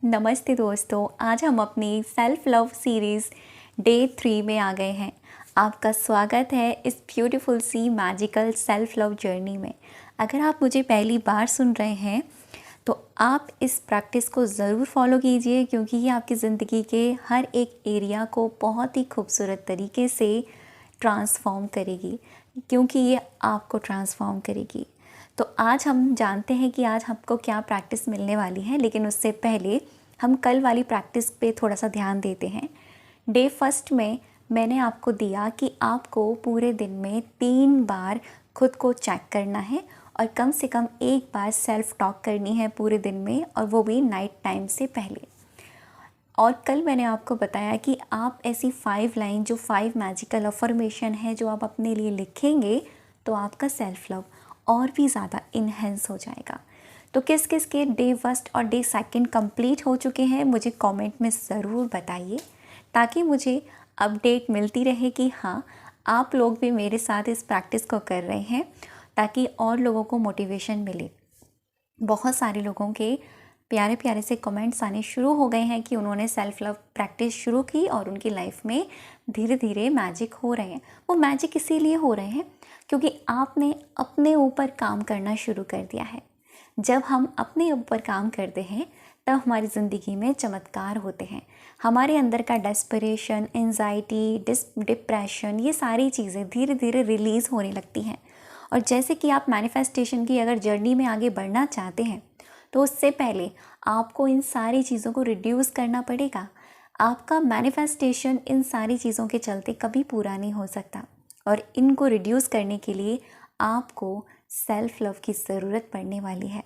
नमस्ते दोस्तों, आज हम अपनी सेल्फ लव सीरीज़ डे 3 में आ गए हैं। आपका स्वागत है इस ब्यूटीफुल सी मैजिकल सेल्फ लव जर्नी में। अगर आप मुझे पहली बार सुन रहे हैं तो आप इस प्रैक्टिस को ज़रूर फॉलो कीजिए, क्योंकि ये आपकी ज़िंदगी के हर एक एरिया को बहुत ही खूबसूरत तरीके से ट्रांसफॉर्म करेगी, क्योंकि ये आपको ट्रांसफॉर्म करेगी। तो आज हम जानते हैं कि आज हमको क्या प्रैक्टिस मिलने वाली है, लेकिन उससे पहले हम कल वाली प्रैक्टिस पे थोड़ा सा ध्यान देते हैं। डे फर्स्ट में मैंने आपको दिया कि आपको पूरे दिन में 3 बार खुद को चेक करना है और कम से कम 1 बार सेल्फ टॉक करनी है पूरे दिन में, और वो भी नाइट टाइम से पहले। और कल मैंने आपको बताया कि आप ऐसी 5 लाइन जो 5 मैजिकल अफर्मेशन है जो आप अपने लिए लिखेंगे तो आपका सेल्फ लव और भी ज़्यादा इन्हेंस हो जाएगा। तो किस किस के डे फर्स्ट और डे सेकंड कंप्लीट हो चुके हैं मुझे कमेंट में ज़रूर बताइए, ताकि मुझे अपडेट मिलती रहे कि हाँ, आप लोग भी मेरे साथ इस प्रैक्टिस को कर रहे हैं, ताकि और लोगों को मोटिवेशन मिले। बहुत सारे लोगों के प्यारे प्यारे से कमेंट्स आने शुरू हो गए हैं कि उन्होंने सेल्फ लव प्रैक्टिस शुरू की और उनकी लाइफ में धीरे धीरे मैजिक हो रहे हैं। वो मैजिक इसीलिए हो रहे हैं क्योंकि आपने अपने ऊपर काम करना शुरू कर दिया है। जब हम अपने ऊपर काम करते हैं तब हमारी ज़िंदगी में चमत्कार होते हैं। हमारे अंदर का डेस्परेशन, एंजाइटी, डिप्रेशन, ये सारी चीज़ें धीरे धीरे रिलीज़ होने लगती हैं। और जैसे कि आप मैनिफेस्टेशन की अगर जर्नी में आगे बढ़ना चाहते हैं तो उससे पहले आपको इन सारी चीज़ों को रिड्यूस करना पड़ेगा। आपका मैनिफेस्टेशन इन सारी चीज़ों के चलते कभी पूरा नहीं हो सकता, और इनको रिड्यूस करने के लिए आपको सेल्फ लव की ज़रूरत पड़ने वाली है।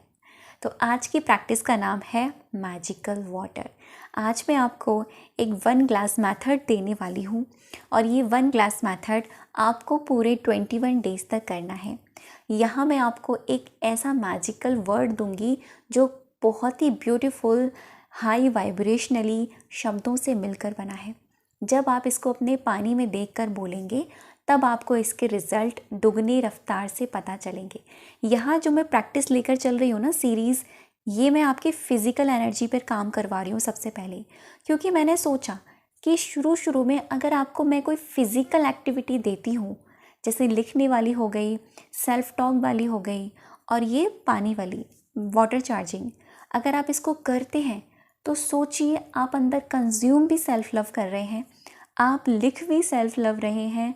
तो आज की प्रैक्टिस का नाम है मैजिकल वाटर। आज मैं आपको एक 1 ग्लास मेथड देने वाली हूँ, और ये 1 ग्लास मेथड आपको पूरे 21 डेज़ तक करना है। यहाँ मैं आपको एक ऐसा मैजिकल वर्ड दूंगी जो बहुत ही ब्यूटीफुल, हाई वाइब्रेशनली शब्दों से मिलकर बना है। जब आप इसको अपने पानी में देखकर बोलेंगे तब आपको इसके रिज़ल्ट दुगनी रफ्तार से पता चलेंगे। यहाँ जो मैं प्रैक्टिस लेकर चल रही हूँ ना सीरीज़, ये मैं आपकी फ़िज़िकल एनर्जी पर काम करवा रही हूँ सबसे पहले, क्योंकि मैंने सोचा कि शुरू में अगर आपको मैं कोई फ़िज़िकल एक्टिविटी देती हूँ, जैसे लिखने वाली हो गई, सेल्फ टॉक वाली हो गई, और ये पानी वाली वाटर चार्जिंग, अगर आप इसको करते हैं तो सोचिए आप अंदर कंज्यूम भी सेल्फ लव कर रहे हैं, आप लिख भी सेल्फ लव रहे हैं,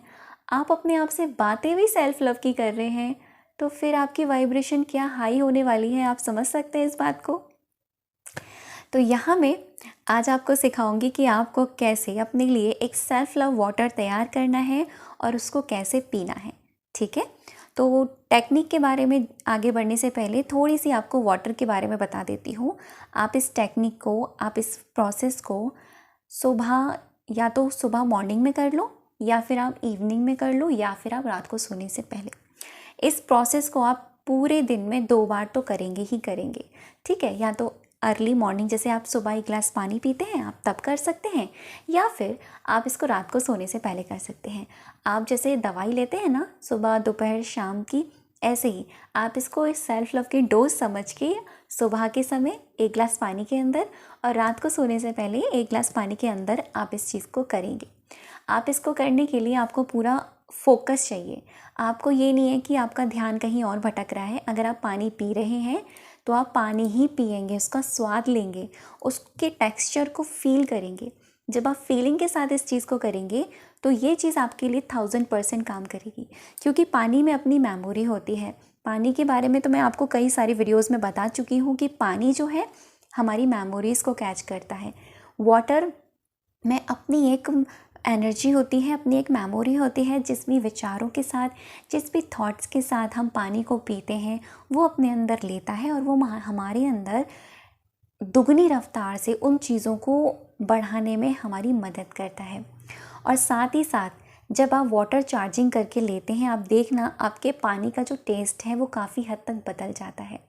आप अपने आप से बातें भी सेल्फ लव की कर रहे हैं। तो फिर आपकी वाइब्रेशन क्या हाई होने वाली है, आप समझ सकते हैं इस बात को। तो यहाँ मैं आज आपको सिखाऊंगी कि आपको कैसे अपने लिए एक सेल्फ लव वाटर तैयार करना है और उसको कैसे पीना है। ठीक है, तो टेक्निक के बारे में आगे बढ़ने से पहले थोड़ी सी आपको वाटर के बारे में बता देती हूँ। आप इस टेक्निक को, आप इस प्रोसेस को सुबह, या तो सुबह मॉर्निंग में कर लो, या फिर आप इवनिंग में कर लो, या फिर आप रात को सोने से पहले। इस प्रोसेस को आप पूरे दिन में 2 बार तो करेंगे ही करेंगे। ठीक है, या तो अर्ली मॉर्निंग, जैसे आप सुबह 1 गिलास पानी पीते हैं आप तब कर सकते हैं, या फिर आप इसको रात को सोने से पहले कर सकते हैं। आप जैसे दवाई लेते हैं ना सुबह, दोपहर, शाम की, ऐसे ही आप इसको इस सेल्फ लव की डोज समझ के सुबह के समय 1 गिलास पानी के अंदर, और रात को सोने से पहले 1 गिलास पानी के अंदर आप इस चीज़ को करेंगे। आप इसको करने के लिए आपको पूरा फोकस चाहिए। आपको ये नहीं है कि आपका ध्यान कहीं और भटक रहा है। अगर आप पानी पी रहे हैं तो आप पानी ही पिएंगे, उसका स्वाद लेंगे, उसके टेक्सचर को फील करेंगे। जब आप फीलिंग के साथ इस चीज़ को करेंगे तो ये चीज़ आपके लिए 1000% काम करेगी, क्योंकि पानी में अपनी मेमोरी होती है। पानी के बारे में तो मैं आपको कई सारी वीडियोस में बता चुकी हूँ कि पानी जो है हमारी मेमोरीज़ को कैच करता है। वाटर में अपनी एक एनर्जी होती है, अपनी एक मेमोरी होती है, जिस भी विचारों के साथ, जिस भी थॉट्स के साथ हम पानी को पीते हैं वो अपने अंदर लेता है, और वो हमारे अंदर दुगनी रफ्तार से उन चीज़ों को बढ़ाने में हमारी मदद करता है। और साथ ही साथ जब आप वाटर चार्जिंग करके लेते हैं, आप देखना आपके पानी का जो टेस्ट है वो काफ़ी हद तक बदल जाता है,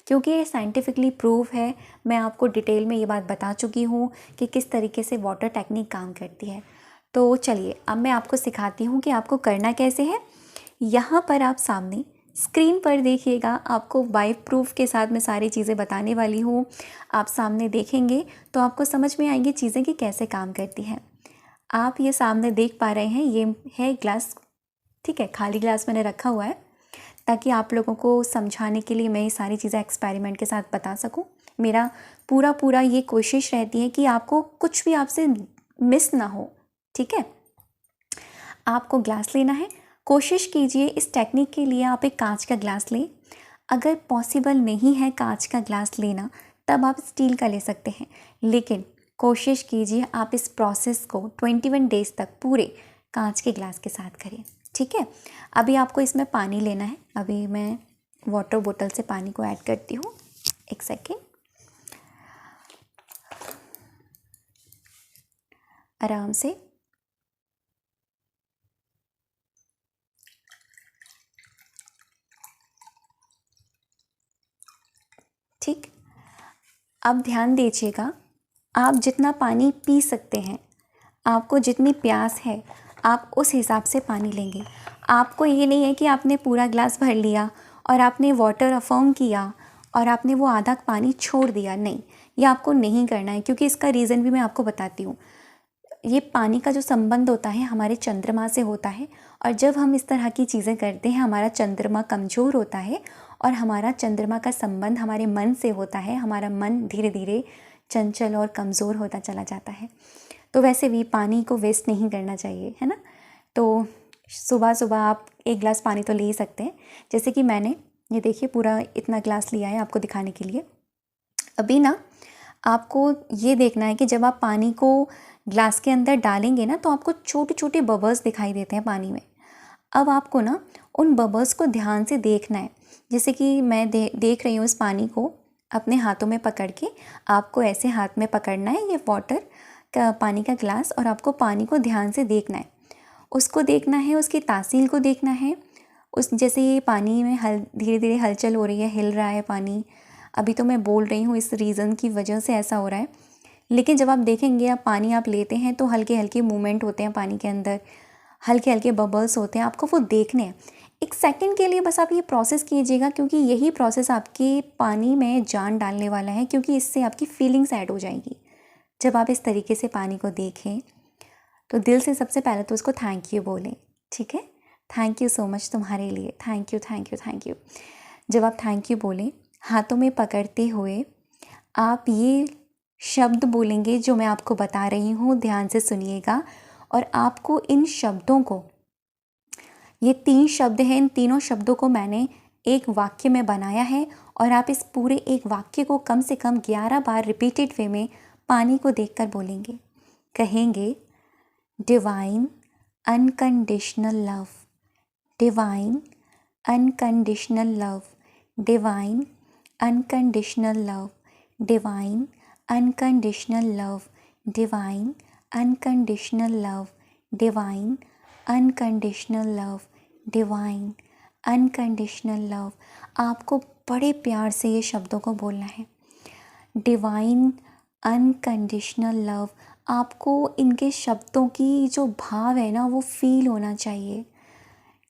क्योंकि ये साइंटिफिकली प्रूव है। मैं आपको डिटेल में ये बात बता चुकी हूँ कि किस तरीके से वाटर टेक्निक काम करती है। तो चलिए अब मैं आपको सिखाती हूँ कि आपको करना कैसे है। यहाँ पर आप सामने स्क्रीन पर देखिएगा, आपको वाइव प्रूफ के साथ मैं सारी चीज़ें बताने वाली हूँ। आप सामने देखेंगे तो आपको समझ में आएंगी चीज़ें कि कैसे काम करती हैं। आप ये सामने देख पा रहे हैं, ये है ग्लास, ठीक है, खाली ग्लास मैंने रखा हुआ है ताकि आप लोगों को समझाने के लिए मैं ये सारी चीज़ें एक्सपेरिमेंट के साथ बता सकूं। मेरा पूरा ये कोशिश रहती है कि आपको कुछ भी आपसे मिस ना हो, ठीक है। आपको ग्लास लेना है, कोशिश कीजिए इस टेक्निक के लिए आप एक कांच का ग्लास लें। अगर पॉसिबल नहीं है कांच का ग्लास लेना तब आप स्टील का ले सकते हैं, लेकिन कोशिश कीजिए आप इस प्रोसेस को 21 डेज़ तक पूरे कांच के ग्लास के साथ करें, ठीक है। अभी आपको इसमें पानी लेना है। अभी मैं वाटर बोतल से पानी को ऐड करती हूँ, एक सेकेंड। आराम से, ठीक। अब ध्यान दीजिएगा, आप जितना पानी पी सकते हैं, आपको जितनी प्यास है आप उस हिसाब से पानी लेंगे। आपको ये नहीं है कि आपने पूरा ग्लास भर लिया और आपने वाटर अफर्म किया और आपने वो आधा पानी छोड़ दिया, नहीं, ये आपको नहीं करना है, क्योंकि इसका रीज़न भी मैं आपको बताती हूँ। ये पानी का जो संबंध होता है हमारे चंद्रमा से होता है, और जब हम इस तरह की चीज़ें करते हैं हमारा चंद्रमा कमज़ोर होता है और हमारा चंद्रमा का संबंध हमारे मन से होता है। हमारा मन धीरे धीरे चंचल और कमज़ोर होता चला जाता है। तो वैसे भी पानी को वेस्ट नहीं करना चाहिए, है ना। तो सुबह सुबह आप एक गिलास पानी तो ले ही सकते हैं। जैसे कि मैंने ये देखिए पूरा इतना गिलास लिया है आपको दिखाने के लिए। अभी ना आपको ये देखना है कि जब आप पानी को ग्लास के अंदर डालेंगे ना तो आपको छोटे छोटे बबल्स दिखाई देते हैं पानी में। अब आपको ना उन बबल्स को ध्यान से देखना है। जैसे कि मैं देख रही हूँ इस पानी को अपने हाथों में पकड़ के, आपको ऐसे हाथ में पकड़ना है ये वाटर का पानी का ग्लास, और आपको पानी को ध्यान से देखना है, उसको देखना है, उसकी तासील को देखना है। उस जैसे ये पानी में धीरे धीरे हलचल हो रही है, हिल रहा है पानी। अभी तो मैं बोल रही हूँ इस रीज़न की वजह से ऐसा हो रहा है, लेकिन जब आप देखेंगे आप पानी आप लेते हैं तो हल्के हल्के मूवमेंट होते हैं पानी के अंदर, हल्के हल्के बबल्स होते हैं, आपको वो देखने हैं। एक सेकंड के लिए बस आप ये प्रोसेस कीजिएगा, क्योंकि यही प्रोसेस आपके पानी में जान डालने वाला है, क्योंकि इससे आपकी फीलिंग्स ऐड हो जाएंगी। जब आप इस तरीके से पानी को देखें तो दिल से सबसे पहले तो उसको थैंक यू बोलें, ठीक है। थैंक यू सो मच तुम्हारे लिए, thank you thank you thank you. जब आप थैंक यू बोलें हाथों में पकड़ते हुए आप ये शब्द बोलेंगे जो मैं आपको बता रही हूँ, ध्यान से सुनिएगा। और आपको इन शब्दों को, ये 3 शब्द हैं, इन तीनों शब्दों को मैंने एक वाक्य में बनाया है, और आप इस पूरे एक वाक्य को कम से कम 11 बार रिपीटेड वे में पानी को देखकर बोलेंगे। कहेंगे divine unconditional love, divine unconditional love, divine unconditional love, divine unconditional love, divine unconditional love, divine unconditional love, divine unconditional love. आपको बड़े प्यार से ये शब्दों को बोलना है, डिवाइन अनकंडीशनल लव। आपको इनके शब्दों की जो भाव है ना वो फील होना चाहिए।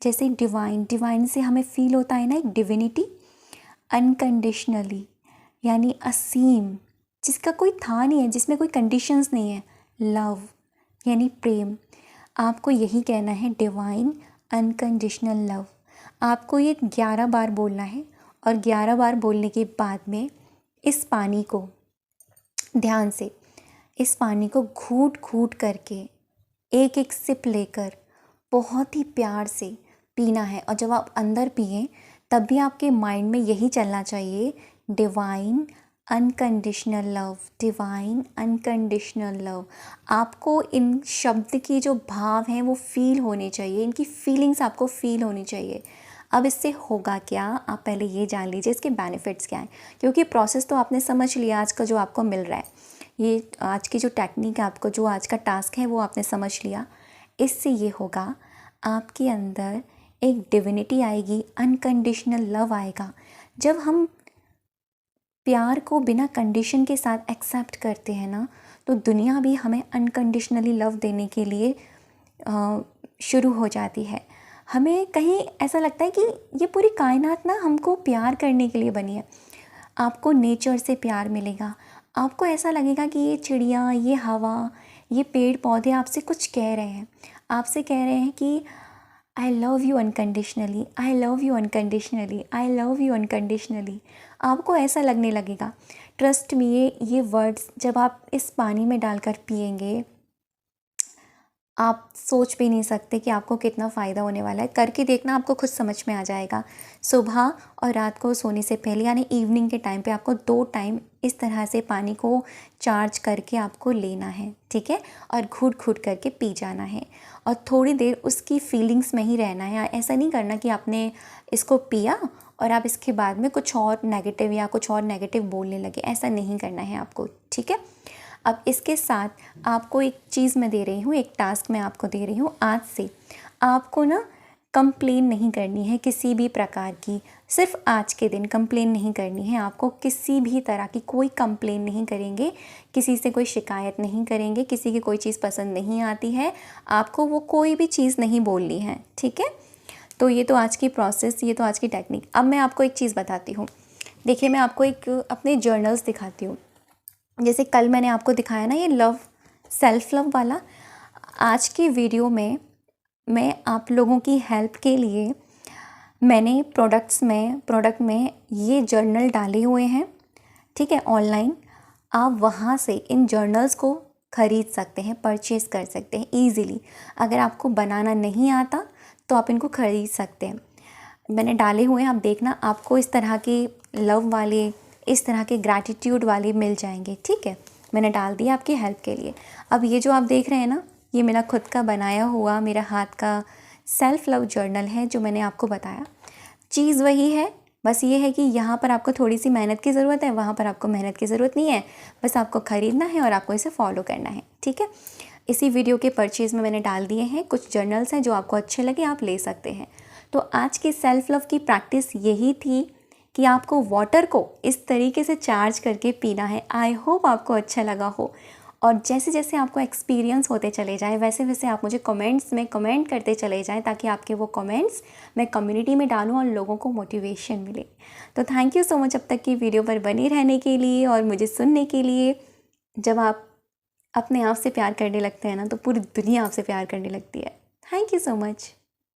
जैसे डिवाइन से हमें फील होता है ना एक डिविनिटी, अनकंडीशनली यानी असीम, जिसका कोई था नहीं है, जिसमें कोई कंडीशंस नहीं है, लव यानी प्रेम। आपको यही कहना है डिवाइन अनकंडीशनल लव। आपको ये 11 बार बोलना है, और 11 बार बोलने के बाद में इस पानी को ध्यान से, इस पानी को घूट घूट करके एक एक सिप लेकर बहुत ही प्यार से पीना है। और जब आप अंदर पिएं तब भी आपके माइंड में यही चलना चाहिए, divine unconditional love, divine unconditional love. आपको इन शब्द की जो भाव हैं वो फील होने चाहिए, इनकी फीलिंग्स आपको फील होनी चाहिए। अब इससे होगा क्या, आप पहले ये जान लीजिए इसके बेनिफिट्स क्या हैं, क्योंकि प्रोसेस तो आपने समझ लिया आज का जो आपको मिल रहा है, ये आज की जो टेक्निक है, आपको जो आज का टास्क है वो आपने समझ लिया। इससे ये होगा आपके अंदर एक डिविनिटी आएगी, अनकंडीशनल लव आएगा। जब हम प्यार को बिना कंडीशन के साथ एक्सेप्ट करते हैं ना, तो दुनिया भी हमें अनकंडीशनली लव देने के लिए शुरू हो जाती है। हमें कहीं ऐसा लगता है कि ये पूरी कायनात ना हमको प्यार करने के लिए बनी है। आपको नेचर से प्यार मिलेगा, आपको ऐसा लगेगा कि ये चिड़िया, ये हवा, ये पेड़ पौधे आपसे कुछ कह रहे हैं, आपसे कह रहे हैं कि I love you unconditionally, I love you unconditionally, I love you unconditionally. आपको ऐसा लगने लगेगा। ट्रस्ट मी, ये वर्ड्स जब आप इस पानी में डालकर पिएंगे, आप सोच भी नहीं सकते कि आपको कितना फ़ायदा होने वाला है। करके देखना, आपको खुद समझ में आ जाएगा। सुबह और रात को सोने से पहले यानी इवनिंग के टाइम पे आपको 2 टाइम इस तरह से पानी को चार्ज करके आपको लेना है, ठीक है? और घूट-घूट करके पी जाना है और थोड़ी देर उसकी फीलिंग्स में ही रहना है। ऐसा नहीं करना कि आपने इसको पिया और आप इसके बाद में कुछ और नेगेटिव बोलने लगे, ऐसा नहीं करना है आपको, ठीक है? अब इसके साथ आपको एक चीज़ मैं दे रही हूँ, एक टास्क मैं आपको दे रही हूँ। आज से आपको ना कंप्लेन नहीं करनी है किसी भी प्रकार की। सिर्फ आज के दिन कंप्लेन नहीं करनी है आपको, किसी भी तरह की कोई कंप्लेन नहीं करेंगे, किसी से कोई शिकायत नहीं करेंगे, किसी की कोई चीज़ पसंद नहीं आती है, आपको वो कोई भी चीज़ नहीं बोलनी है, ठीक है? तो ये तो आज की प्रोसेस, ये तो आज की टेक्निक। अब मैं आपको एक चीज़ बताती हूँ। देखिए, मैं आपको एक अपने जर्नल्स दिखाती हूँ। जैसे कल मैंने आपको दिखाया ना ये सेल्फ लव वाला। आज की वीडियो में मैं आप लोगों की हेल्प के लिए मैंने प्रोडक्ट में ये जर्नल डाले हुए हैं, ठीक है? ऑनलाइन आप वहाँ से इन जर्नल्स को ख़रीद सकते हैं, परचेज़ कर सकते हैं ईज़िली। अगर आपको बनाना नहीं आता तो आप इनको ख़रीद सकते हैं। मैंने डाले हुए हैं, आप देखना, आपको इस तरह के लव वाले, इस तरह के ग्रैटिट्यूड वाले मिल जाएंगे, ठीक है? मैंने डाल दिया आपकी हेल्प के लिए। अब ये जो आप देख रहे हैं ना, ये मेरा खुद का बनाया हुआ मेरा हाथ का सेल्फ लव जर्नल है जो मैंने आपको बताया। चीज़ वही है, बस ये है कि यहाँ पर आपको थोड़ी सी मेहनत की ज़रूरत है, वहाँ पर आपको मेहनत की ज़रूरत नहीं है। बस आपको ख़रीदना है और आपको इसे फॉलो करना है, ठीक है? इसी वीडियो के परचेज़ में मैंने डाल दिए हैं कुछ जर्नल्स हैं, जो आपको अच्छे लगे आप ले सकते हैं। तो आज की सेल्फ लव की प्रैक्टिस यही थी कि आपको वाटर को इस तरीके से चार्ज करके पीना है। आई होप आपको अच्छा लगा हो, और जैसे जैसे आपको एक्सपीरियंस होते चले जाए वैसे वैसे आप मुझे कमेंट्स में कमेंट करते चले जाएं, ताकि आपके वो कमेंट्स मैं कम्युनिटी में डालूं और लोगों को मोटिवेशन मिले। तो थैंक यू सो मच अब तक की वीडियो पर बने रहने के लिए और मुझे सुनने के लिए। जब आप अपने आप से प्यार करने लगते हैं ना, तो पूरी दुनिया आपसे प्यार करने लगती है। Thank you so much.